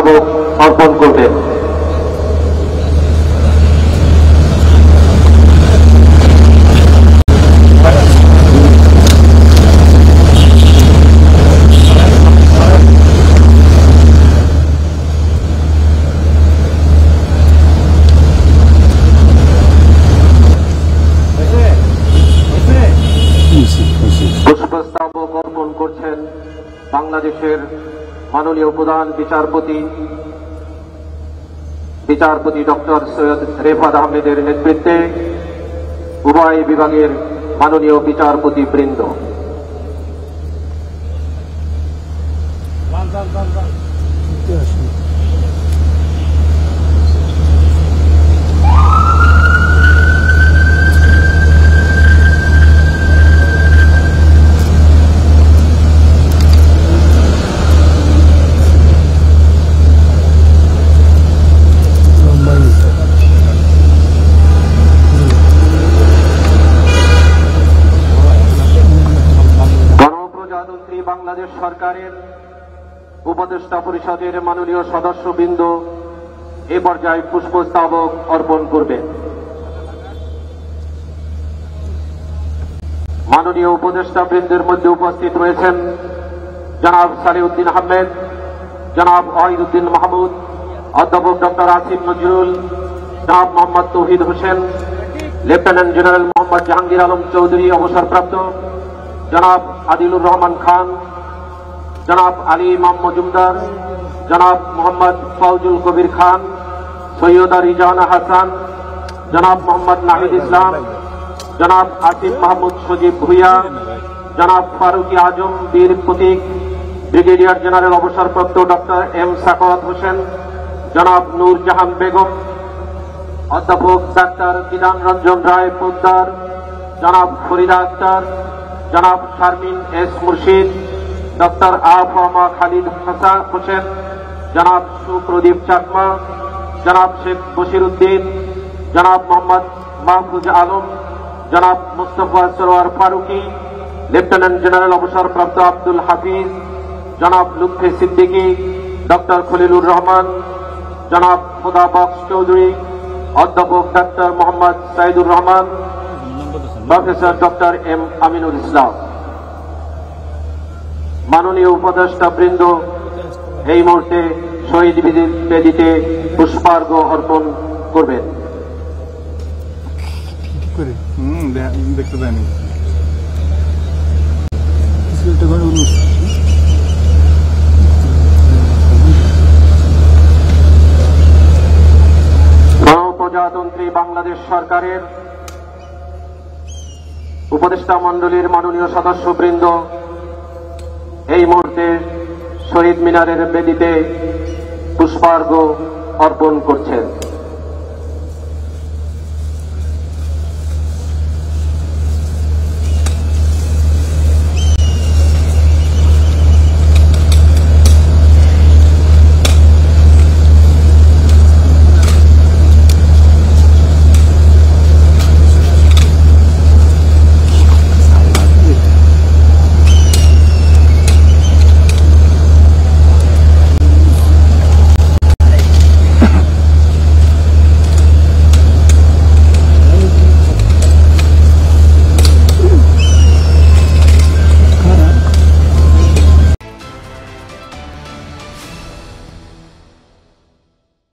পুষ্পস্তবক অর্পণ করবেন। পুষ্পস্তবক অর্পণ করছেন বাংলাদেশের মাননীয় প্রধান বিচারপতি ডক্টর সৈয়দ রেফাত আহমেদের নেতৃত্বে উভয় বিভাগের মাননীয় বিচারপতি বৃন্দ। বাংলাদেশ সরকারের উপদেষ্টা পরিষদের মাননীয় সদস্যবৃন্দ এ পর্যায়ে পুষ্পস্তবক অর্পণ করবেন। মাননীয় উপদেষ্টা বৃন্দের মধ্যে উপস্থিত রয়েছেন জনাব সালেউদ্দিন আহমেদ, জনাব ওয়াহিদুদ্দিন মাহমুদ, অধ্যাপক ডক্টর আসিফ নজরুল, জনাব মোহাম্মদ তৌহিদ হোসেন, লেফটেন্যান্ট জেনারেল মোহাম্মদ জাহাঙ্গীর আলম চৌধুরী অবসরপ্রাপ্ত, জনাব আদিলুর রহমান খান, জনাব আলী ইমাম মজুমদার, জনাব মোহাম্মদ ফৌজুল কবির খান, সৈয়দা রিজানা হাসান, জনাব মোহাম্মদ নাহিদ ইসলাম, জনাব আসিফ মাহমুদ সজীব ভুইয়া, জনাব ফারুকি আজম বীর প্রতীক, ব্রিগেডিয়ার জেনারেল অবসরপ্রাপ্ত ডক্টর এম সাখাওয়াত হোসেন, জনাব নূর জাহান বেগম, অধ্যাপক ডাক্তার বিধান রঞ্জন রায় পোদ্দার, জনাব ফরিদা আক্তার, জনাব শারমিন এস মুর্শিদ, ডক্টর আফামা খালিদ হোসেন, জনাব সুপ্রদীপ চাকমা, জনাব শেখ বশির উদ্দিন, জনাব মোহাম্মদ মাহফুজ আলম, জনাব মুস্তফা সরোয়ার ফারুকি, লেফটেন্যান্ট জেনারেল অবসরপ্রাপ্ত আব্দুল হাফিজ, জনাব লুৎফে সিদ্দিকী, ডক্টর খলিলুর রহমান, জনাব খুদা বক্স চৌধুরী, অধ্যাপক ডাক্তার Mohammad Saidur Rahman, professor doctor M Aminul Islam. মাননীয় উপদেষ্টা বৃন্দ এই মুহূর্তে শহীদ বেদিতে পুষ্পার্ঘ অর্পণ করবেন। দেখতে পাইনি গণপ্রজাতন্ত্রী বাংলাদেশ সরকারের উপদেষ্টা মণ্ডলীর মাননীয় সদস্যবৃন্দ এই মুহূর্তে শহীদ মিনারের বেদিতে পুষ্পার্ঘ অর্পণ করছেন।